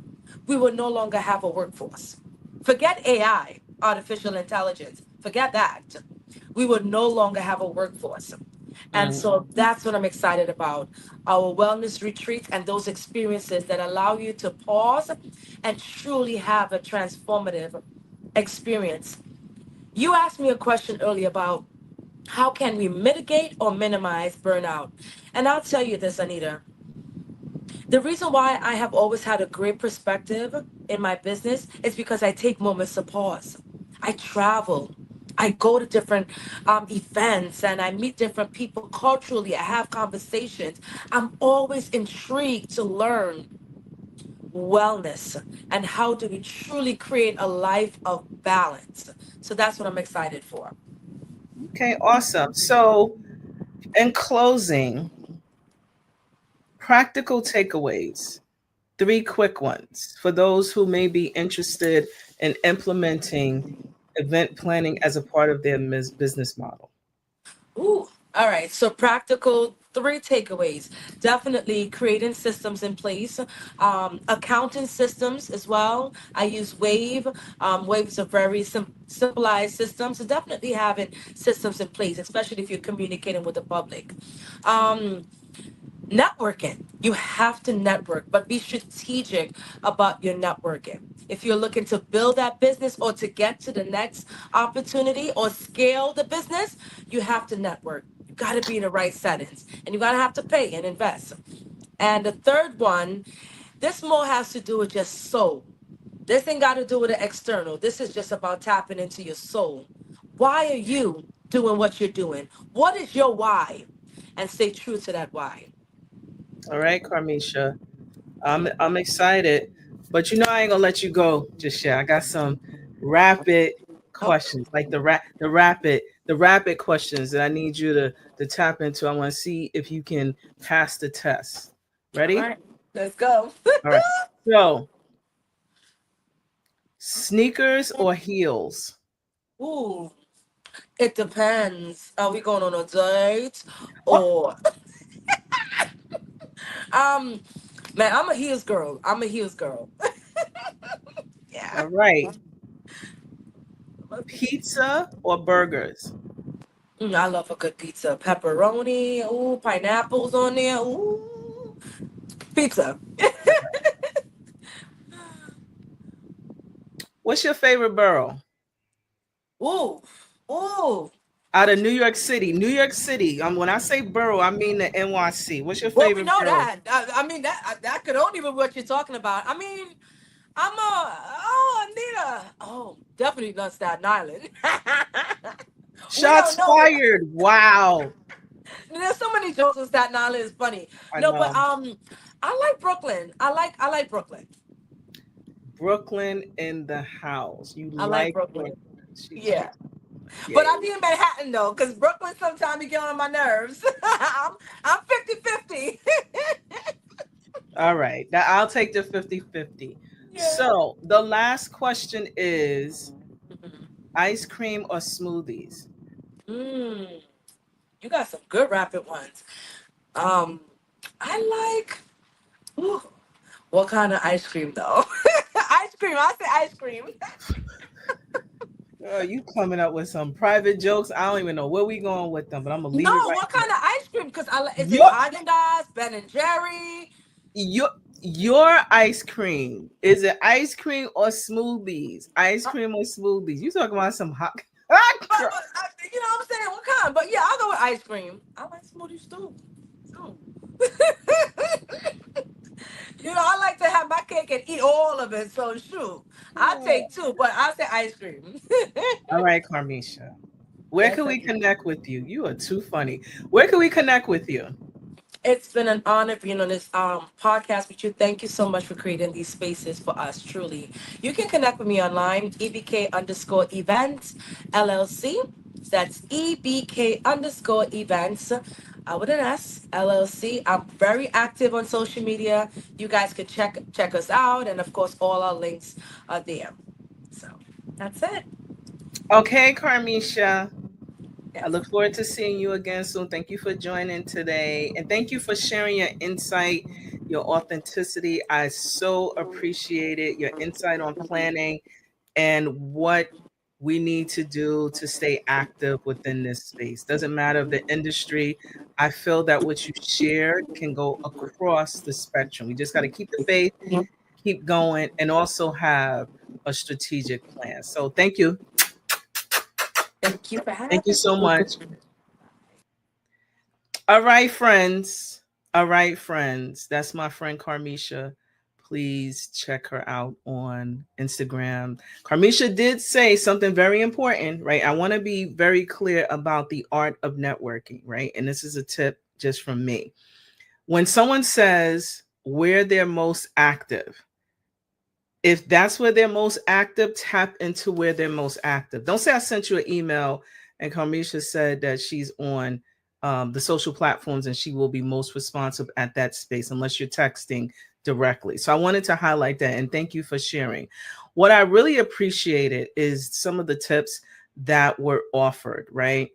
we will no longer have a workforce. Forget AI, artificial intelligence, forget that. We will no longer have a workforce. And so that's what I'm excited about. Our wellness retreats and those experiences that allow you to pause and truly have a transformative experience. You asked me a question earlier about how can we mitigate or minimize burnout? And I'll tell you this, Anita. The reason why I have always had a great perspective in my business is because I take moments to pause. I travel. I go to different events and I meet different people culturally. I have conversations. I'm always intrigued to learn wellness and how do we truly create a life of balance. So that's what I'm excited for. Okay, awesome. So, in closing, practical takeaways, three quick ones for those who may be interested in implementing event planning as a part of their business model. Ooh, all right. So practical three takeaways. Definitely creating systems in place, accounting systems as well. I use Wave. Wave is a very simplified system. So definitely having systems in place, especially if you're communicating with the public. Um, Networking. You have to network, but be strategic about your networking. If you're looking to build that business or to get to the next opportunity or scale the business, you have to network. You got to be in the right settings and you got to have to pay and invest. And the third one, this more has to do with just soul. This ain't got to do with the external. This is just about tapping into your soul. Why are you doing what you're doing? What is your why? And stay true to that why. All right, Karmisha. I'm excited, but I ain't gonna let you go just yet. I got some rapid Oh, questions, like the rapid questions that I need you to tap into. I want to see if you can pass the test. all Ready? right, let's go. All right. So, sneakers or heels? Ooh, it depends. Are we going on a date Oh, or um man, I'm a heels girl. I'm a heels girl. Yeah. all right. Pizza or burgers? I love a good pizza. Pepperoni, ooh, pineapples on there. Ooh. Pizza. What's your favorite borough? Ooh. Ooh. Out of New York City. New York City. When I say borough, I mean the NYC. What's your Well, we favorite know borough? that. I mean that could only be what you're talking about. I mean, Anita. Oh, definitely not Staten Island. We don't Shots know that. fired. Wow. There's so many jokes on Staten Island. It's funny. I No, but know. I like Brooklyn. I like Brooklyn. Brooklyn in the house. You I like like Brooklyn. Brooklyn. She Yeah, likes. Yeah. but I be in Manhattan though, because Brooklyn sometimes you get on my nerves. I'm 50-50. All right. Now I'll take the 50-50. Yeah. So the last question is ice cream or smoothies? Mm, you got some good rapid ones. Um, I like. Ooh, what kind of ice cream though? Ice cream. I say ice cream. You coming up with some private jokes. I don't even know where we going with them, but I'm gonna leave it No, right what there. kind of ice cream? Because is it Your Haagen Dazs, Ben and Jerry? your your ice cream. Is it ice cream or smoothies? Ice cream or smoothies? You talking about some hot You know what I'm saying? What kind? But yeah, I'll go with ice cream. I like smoothies too. So. I like to have my cake and eat all of it. So shoot, I'll take two, but I'll say ice cream. All right, Karmisha. Where Yes, can we honey. connect with you? You are too funny. Where can we connect with you? It's been an honor being on this podcast with you. Thank you so much for creating these spaces for us, truly. You can connect with me online, EBK underscore events, LLC. That's EBK underscore events. with an S, LLC. I'm very active on social media. You guys could check us out, and of course, all our links are there. So that's it. Okay, Karmisha. I Yes. look forward to seeing you again soon. Thank you for joining today. And thank you for sharing your insight, your authenticity. I so appreciate it. Your insight on planning and what we need to do to stay active within this space. Doesn't matter the industry. I feel that what you shared can go across the spectrum. We just got to keep the faith, keep going, and also have a strategic plan. So thank you. Thank you for Thank you having so me. much. All right, friends. All right, friends. That's my friend Karmisha. Please check her out on Instagram. Karmisha did say something very important, right? I want to be very clear about the art of networking, right? And this is a tip just from me. When someone says where they're most active, if that's where they're most active, tap into where they're most active. Don't say I sent you an email and Karmisha said that she's on the social platforms and she will be most responsive at that space unless you're texting directly. So I wanted to highlight that and thank you for sharing. What I really appreciated is some of the tips that were offered, right?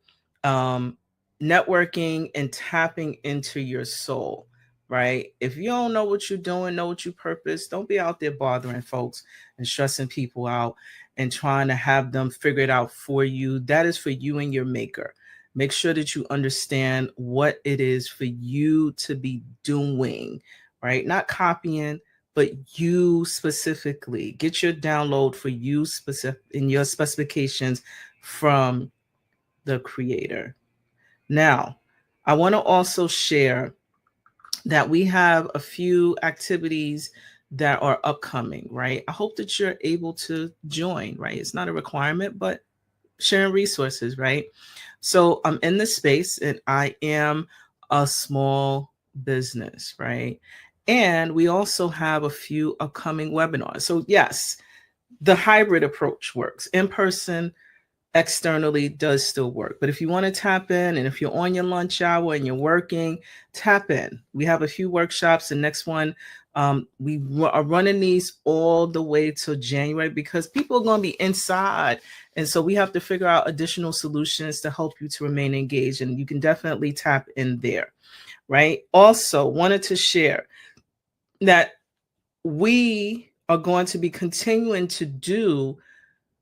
Networking and tapping into your soul, right? If you don't know what you're doing, know what you purpose, don't be out there bothering folks and stressing people out and trying to have them figure it out for you. That is for you and your maker. Make sure that you understand what it is for you to be doing, right? Not copying, but you specifically. Get your download for you specific in your specifications from the creator. Now, I want to also share that we have a few activities that are upcoming, right? I hope that you're able to join, right? It's not a requirement, but sharing resources, right? So I'm in this space and I am a small business, right? And we also have a few upcoming webinars. So, yes, the hybrid approach works in person, externally does still work. But if you want to tap in and if you're on your lunch hour and you're working, tap in. We have a few workshops. The next one, we are running these all the way till January because people are going to be inside. And so we have to figure out additional solutions to help you to remain engaged. And you can definitely tap in there, right? Also, wanted to share that we are going to be continuing to do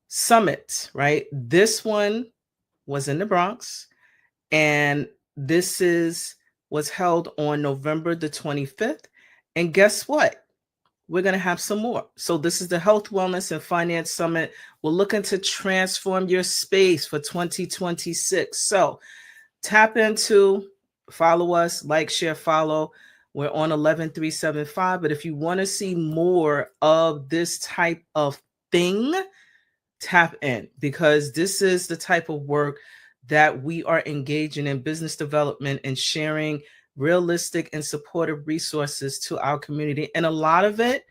summits, right? This one was in the Bronx, and this was held on November the 25th. And guess what? We're going to have some more. So this is the Health, Wellness, and Finance Summit. We're looking to transform your space for 2026. So tap into, follow us, like, share, follow. We're on 11375. But if you want to see more of this type of thing, tap in because this is the type of work that we are engaging in business development and sharing realistic and supportive resources to our community. And a lot of it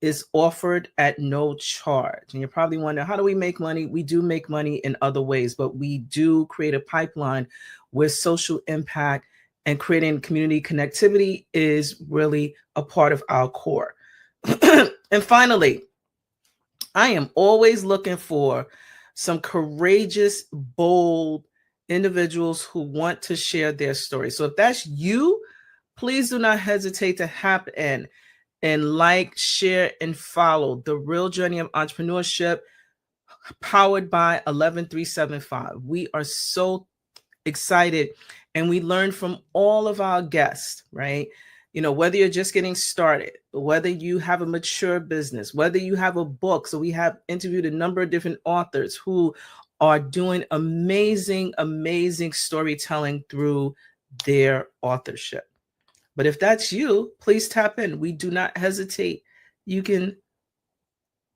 is offered at no charge. And you're probably wondering, how do we make money? We do make money in other ways, but we do create a pipeline where social impact and creating community connectivity is really a part of our core. And finally, I am always looking for some courageous, bold individuals who want to share their story. So if that's you, please do not hesitate to hop in and like, share, and follow The Real Journey of Entrepreneurship, powered by 11375. We are so excited and we learn from all of our guests, right? You know, whether you're just getting started, whether you have a mature business, whether you have a book. So we have interviewed a number of different authors who are doing amazing, amazing storytelling through their authorship. But if that's you, please tap in. We do not hesitate. You can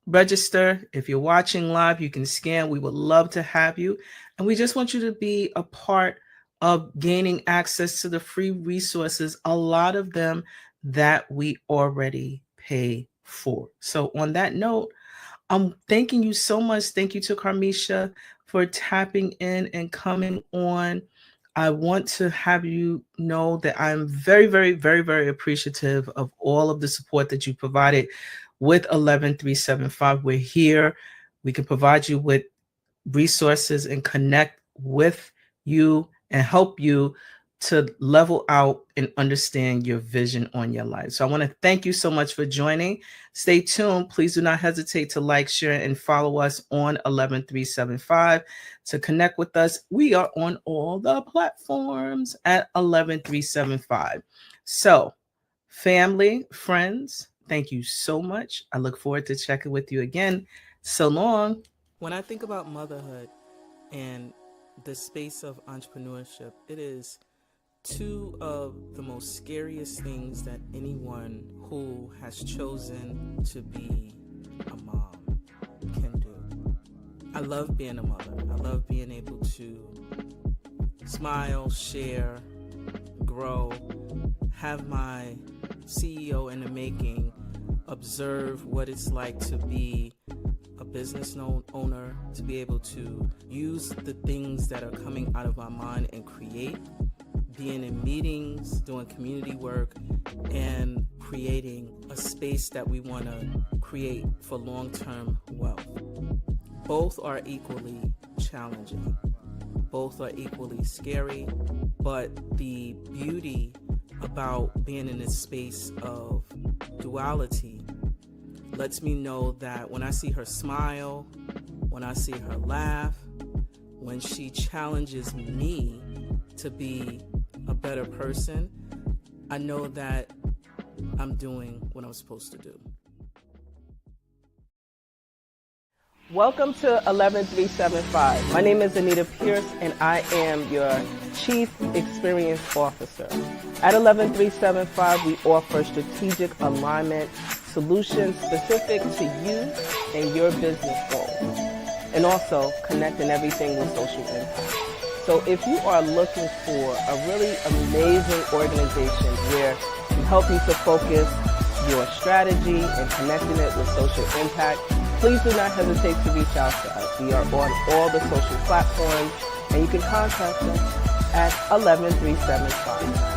register. If you're watching live, you can scan. We would love to have you. And we just want you to be a part of gaining access to the free resources, a lot of them that we already pay for. So on that note, I'm thanking you so much. Thank you to Karmisha for tapping in and coming on. I want to have you know that I'm very, very, very, very appreciative of all of the support that you provided with 11375. We're here. We can provide you with resources and connect with you and help you to level out and understand your vision on your life. So I want to thank you so much for joining. Stay tuned. Please do not hesitate to like, share, and follow us on 11375 to connect with us. We are on all the platforms at 11375. So family, friends, thank you so much. I look forward to checking with you again. So long. When I think about motherhood and the space of entrepreneurship, it is two of the most scariest things that anyone who has chosen to be a mom can do. I love being a mother. I love being able to smile, share, grow, have my CEO in the making, observe what it's like to be a business owner, to be able to use the things that are coming out of my mind and create, being in meetings, doing community work, and creating a space that we want to create for long-term wealth. Both are equally challenging. Both are equally scary, but the beauty about being in this space of duality lets me know that when I see her smile, when I see her laugh, when she challenges me to be a better person, I know that I'm doing what I'm supposed to do. Welcome to 11375. My name is Anita Pierce, and I am your Chief Experience Officer. At 11375, we offer strategic alignment solutions specific to you and your business goals, and also connecting everything with social impact. So if you are looking for a really amazing organization where we help you to focus your strategy and connecting it with social impact, please do not hesitate to reach out to us. We are on all the social platforms, and you can contact us at 11375.